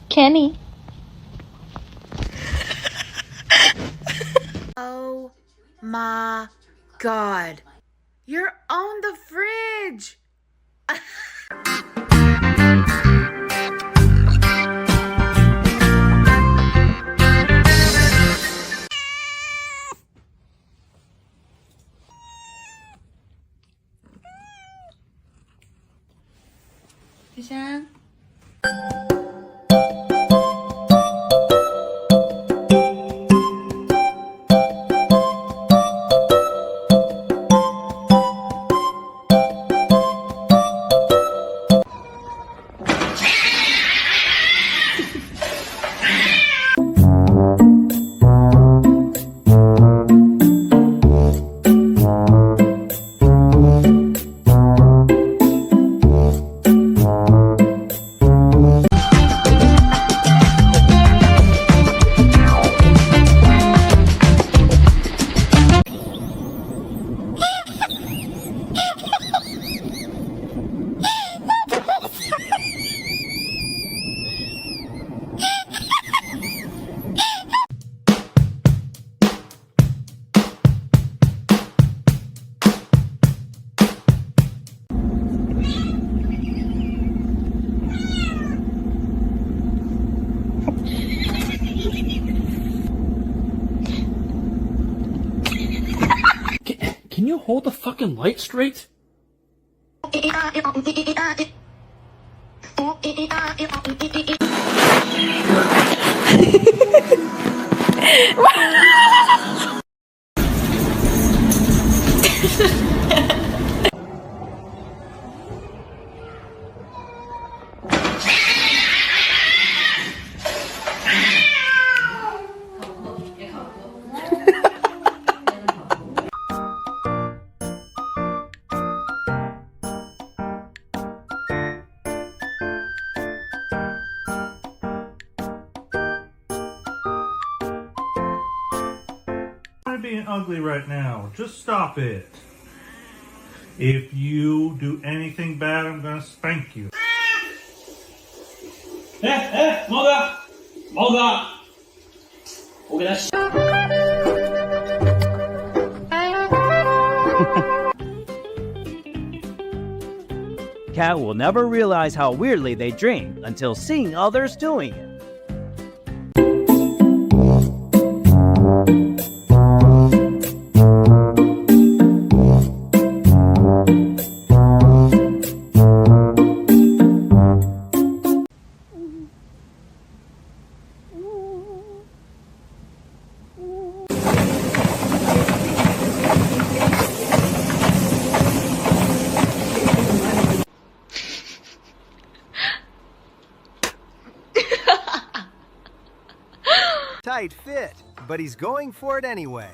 Kenny. Oh my God. You're on the fridge. Tishan? Can you hold the fucking light straight? I'm being ugly right now. Just stop it. If you do anything bad, I'm gonna spank you. 뭐가? 오케이, Cat will never realize how weirdly they drink until seeing others doing it. Tight fit, but he's going for it anyway.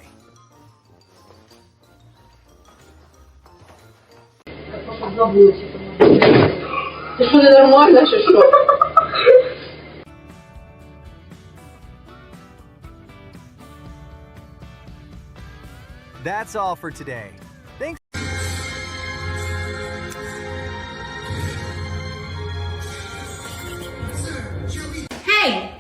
That's all for today. Thanks. Hey!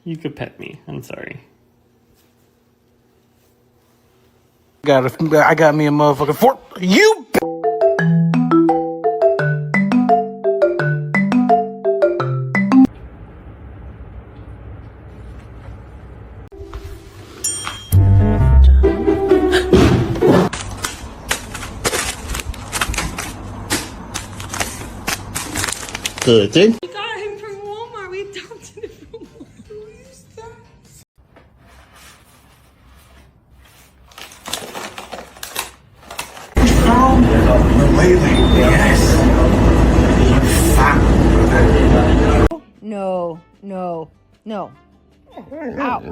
You could pet me. I'm sorry. I got me a motherfucking fork. You. Good. We got him from Walmart. We adopted him from Walmart. No, no, no. Ow.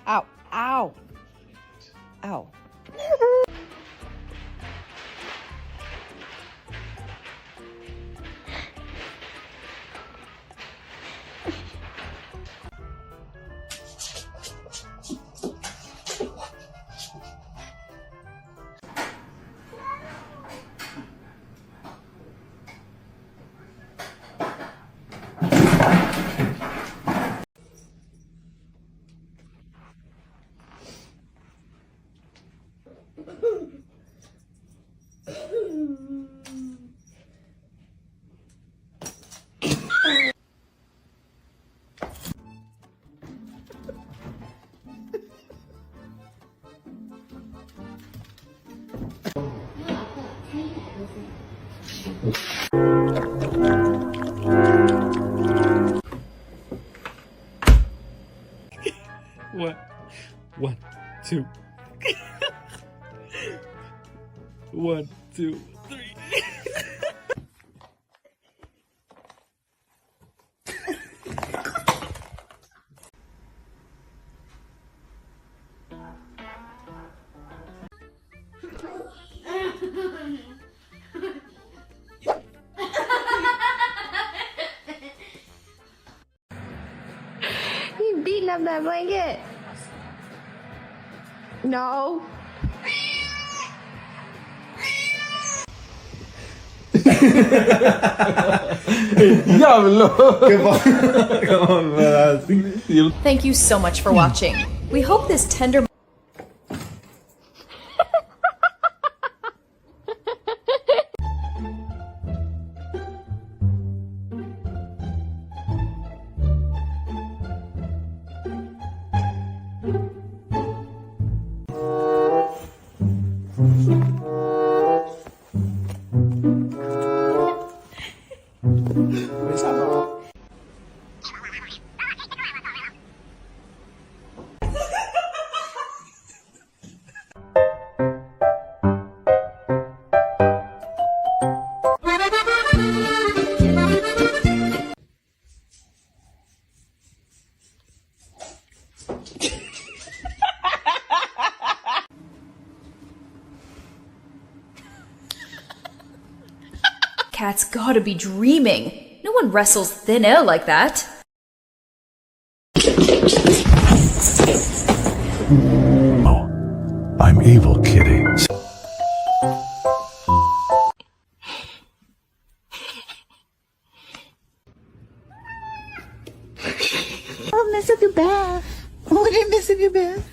Ow. Ow. Ow. What? 1, 2. 1, 2, 3. You beating up that blanket? No. Thank you so much for watching. We hope this tender cat's gotta be dreaming. No one wrestles thin air like that. I'm evil, kitty. Oh, miss a good bath. Oh, did miss a good bath.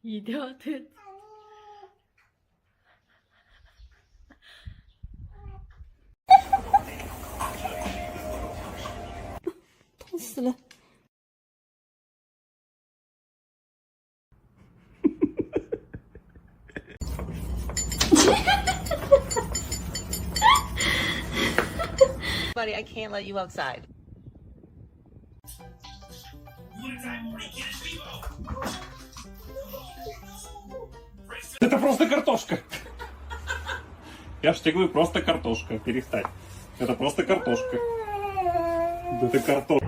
Idiot. 痛死了。Buddy, I can't let you outside. Это просто картошка. Я ж тебе говорю, просто картошка. Перестань. Это просто картошка. Это картошка.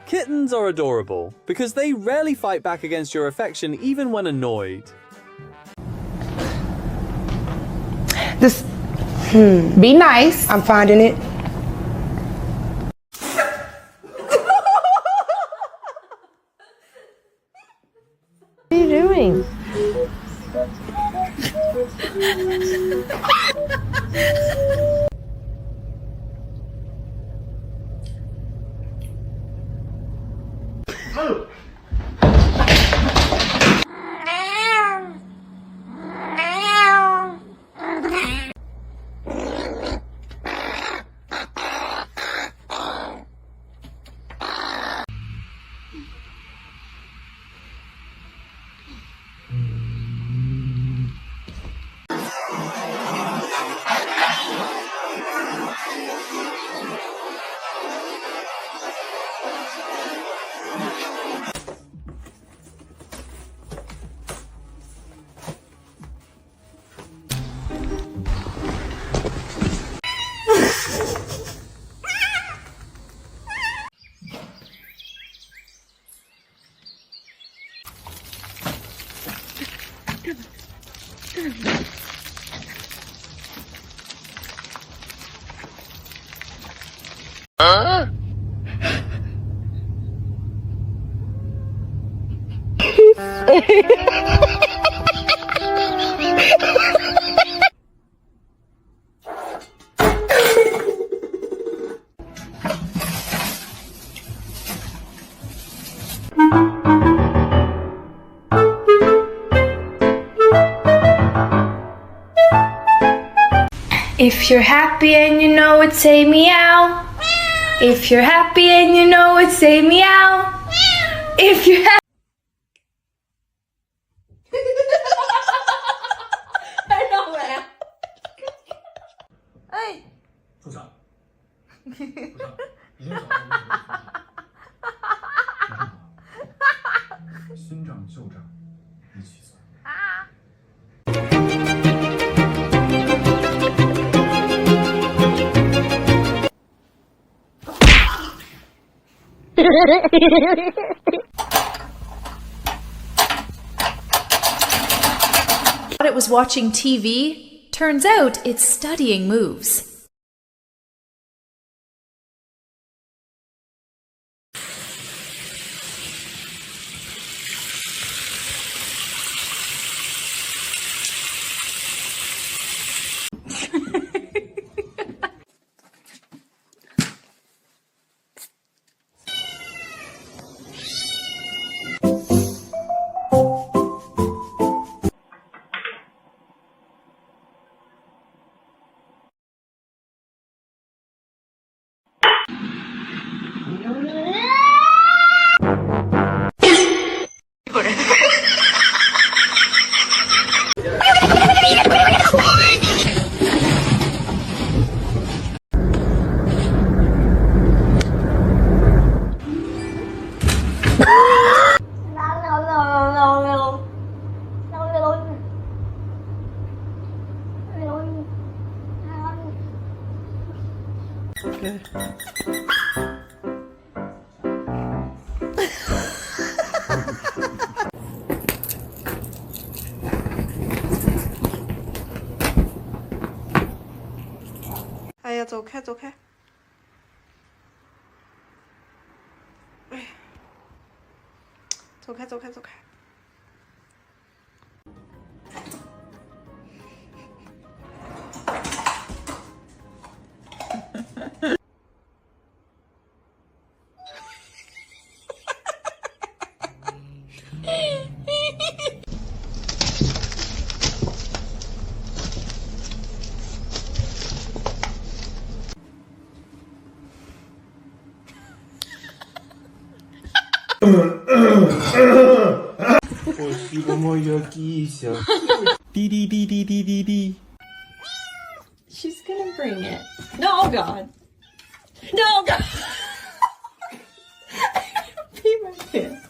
Kittens are adorable because they rarely fight back against your affection even when annoyed. This, be nice. I'm finding it. What are you doing? If you're happy and you know it, say meow. If you're happy and you know it, say meow. If you're happy. I don't laugh. Hey. 处长，处长，你先找他。孙长旧账一起算。Thought it was watching TV. Turns out it's studying moves.哎呀，走开，走开！哎呀，走开，走开，走开！Спасибо, моя кися. She's gonna bring it. No, God. No, God. Pee my pants.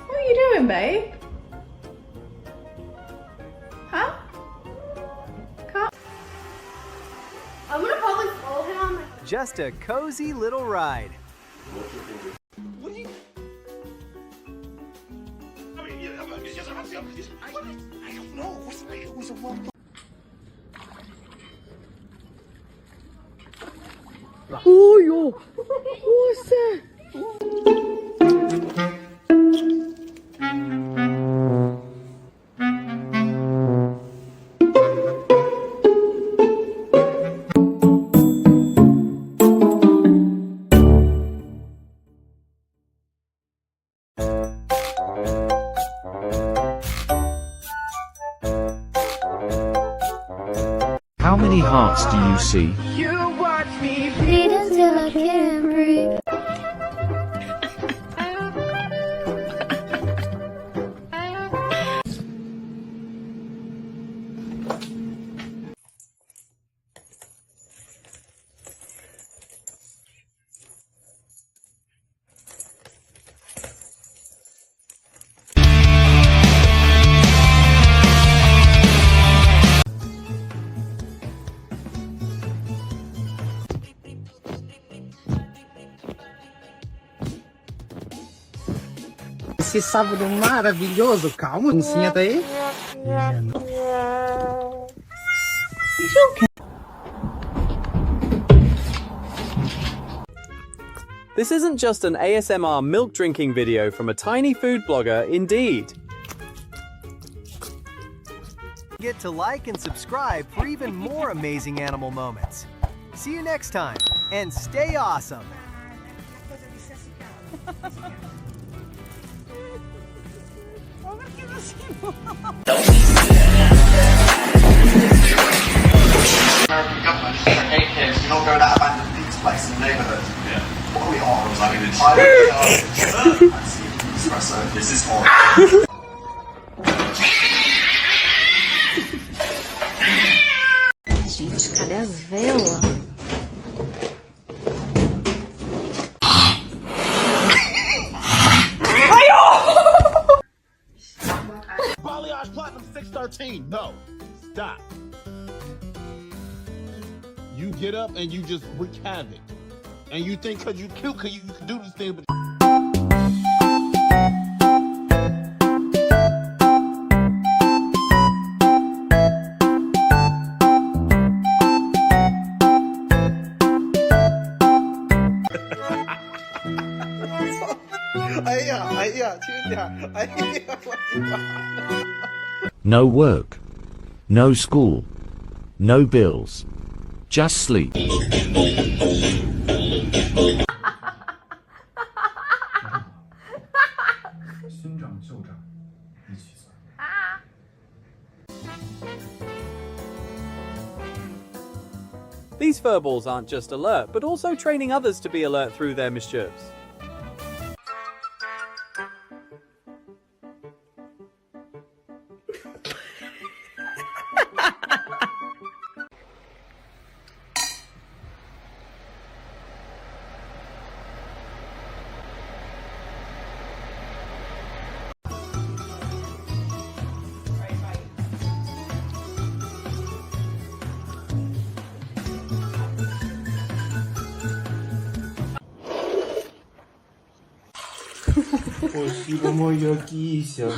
What are you doing, babe? Huh? Come. I'm gonna probably follow him. Just a cozy little ride. What do you... I don't know. It was a one. Ojo! Åse! How many hearts do you see? You watch me bleed until I can't breathe. Esse sábado maravilhoso. Calma, senta aí. This isn't just an ASMR milk drinking video from a tiny food blogger, indeed. Get to like and subscribe for even more amazing animal moments. See you next time, and stay awesome! American government is saying, hey kids, do not go to that abandoned pizza place in the neighbourhood. Yeah. What are we on? I was like, I see espresso. This is horrible. Gente, cadê as velas? mean? No. Stop. You get up and you just wreak havoc. And you think because you're cute, you can do this thing, but... No work. No school. No bills. Just sleep. 新账旧账一起算。 These furballs aren't just alert, but also training others to be alert through their mischiefs. Спасибо, моя кися.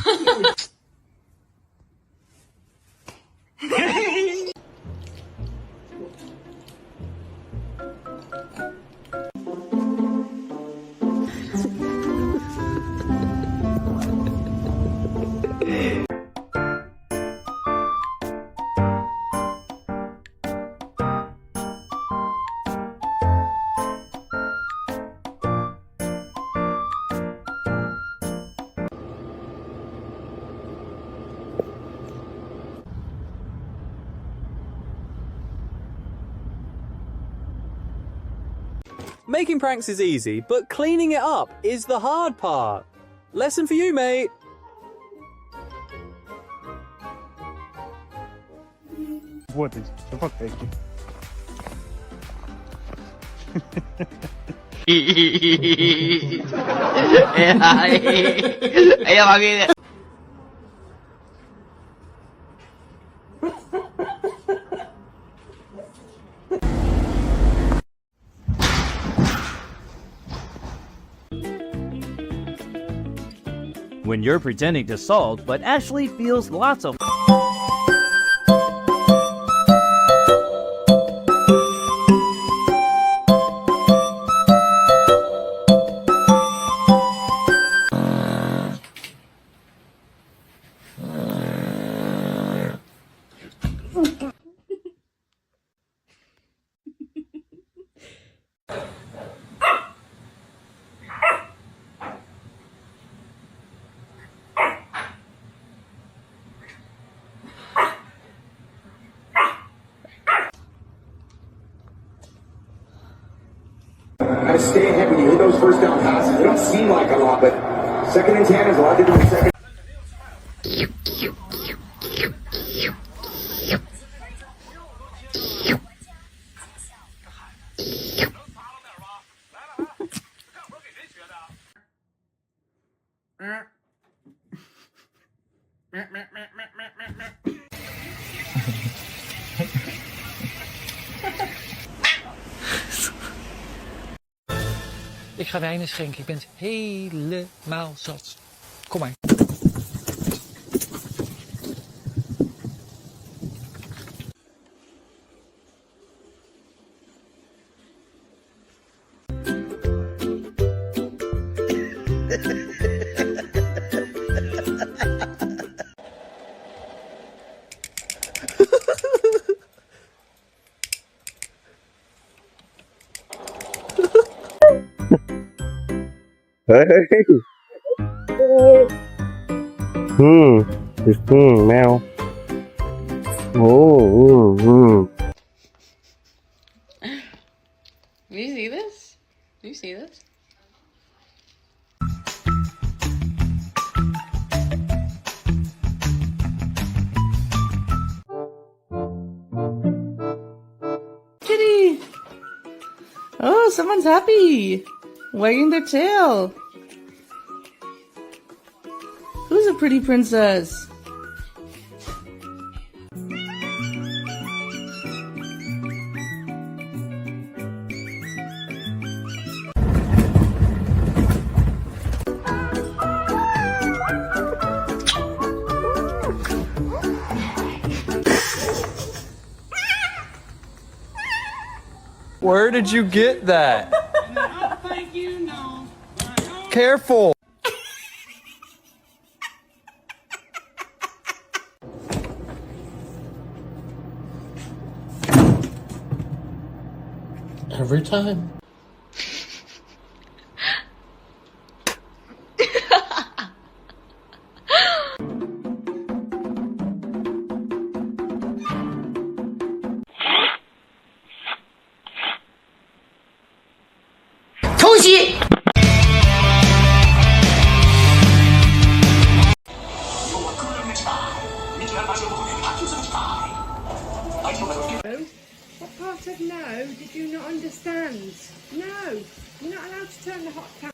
Making pranks is easy, but cleaning it up is the hard part. Lesson for you, mate. Вот эти чупакайки. When you're pretending to sulk, but Ashley feels lots of... Gotta stay ahead when you hit those first down passes. They don't seem like a lot, but second and 10 is a lot to do with second. Ik ga wijn schenken, ik ben het helemaal zat. Kom maar. Hey. Meow. Oh. Do you see this? Do you see this? Kitty! Oh, someone's happy! Wagging their tail! Who's a pretty princess? Where did you get that? Careful. Every time. What part of no did you not understand? No, you're not allowed to turn the hot camera.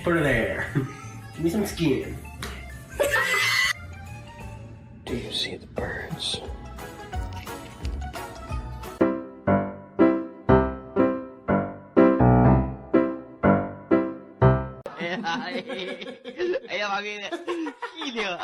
Put her there. Give me some skin. Do you see the birds? Ayan, makikita.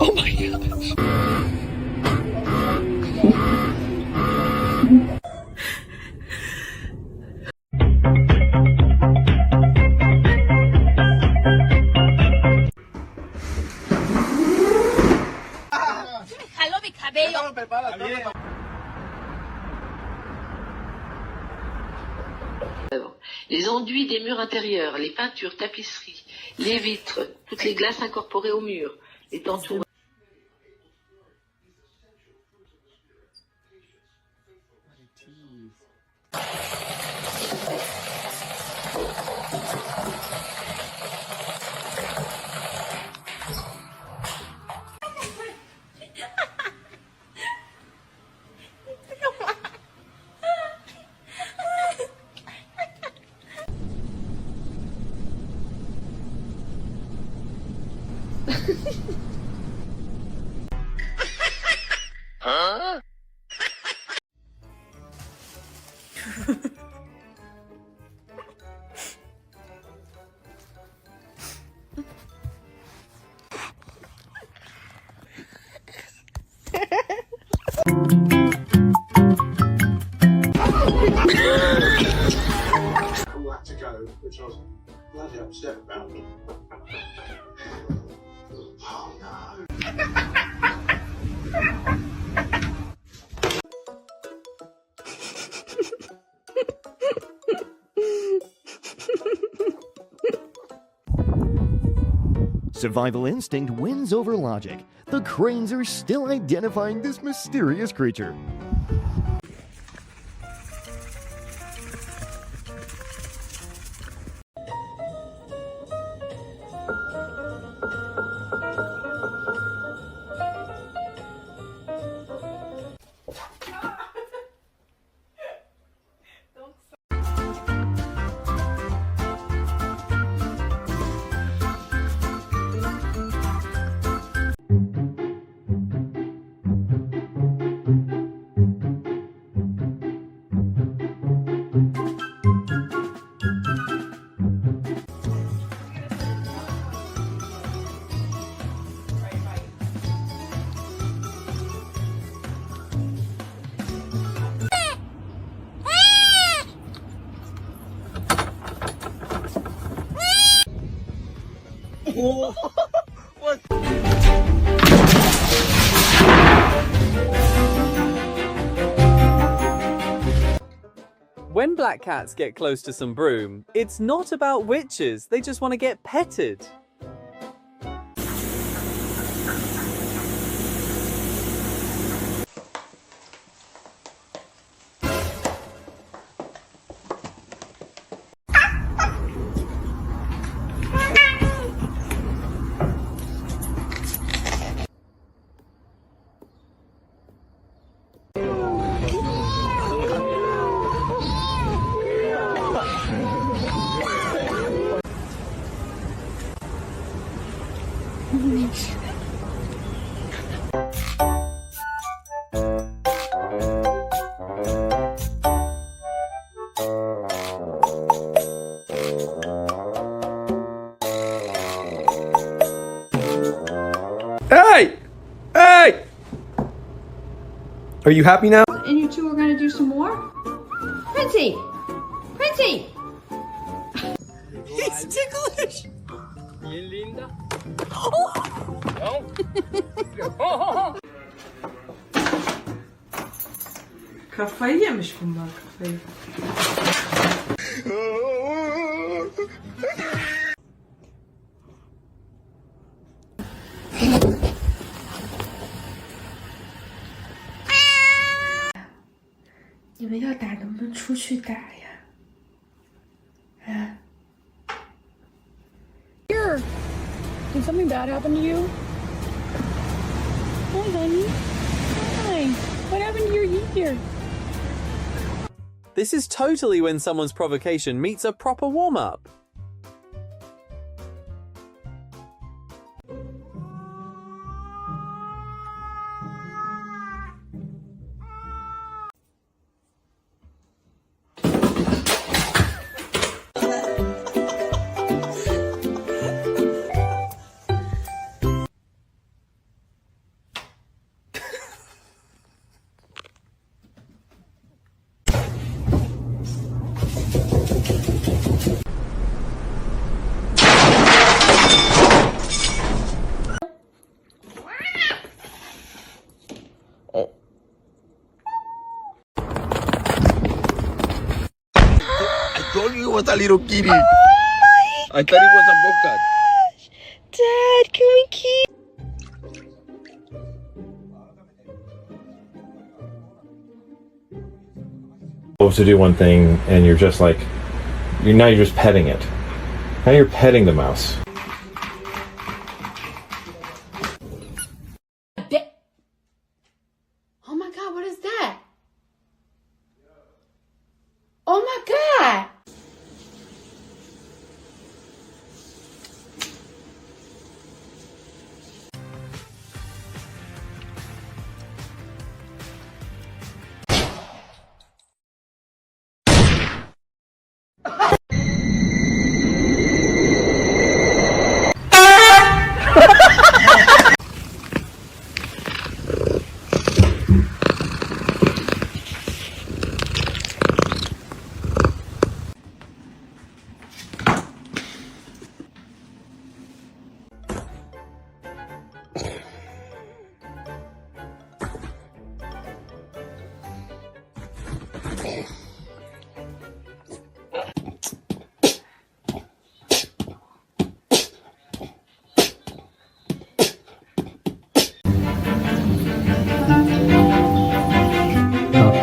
Oh my gosh. Jaló mi cabello. Les enduits des murs intérieurs, les peintures, tapisseries, les vitres, toutes les glaces incorporées au mur, les tentures. Huh? which I was bloody upset about. Oh no. Survival instinct wins over logic. The cranes are still identifying this mysterious creature. What? When black cats get close to some broom, it's not about witches, they just want to get petted. Hey! Hey! Are you happy now? And you two are gonna do some more? Princey! Princey! He's ticklish! Bien linda. Kafayı yemiş bunlar, kafayı. 你们要打能不能出去打呀？啊 Here! Did something bad happen to you? Hi, honey. Hi. What happened to your ear? This is totally when someone's provocation meets a proper warm-up. I told you it was a little kitty. Oh my I thought it was a bobcat. Dad, can we keep? To do one thing and you're just like, you're just petting it. Now you're petting the mouse. Oh my God, what is that? Oh my God!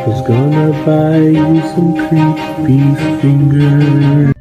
She's gonna buy you some creepy fingers.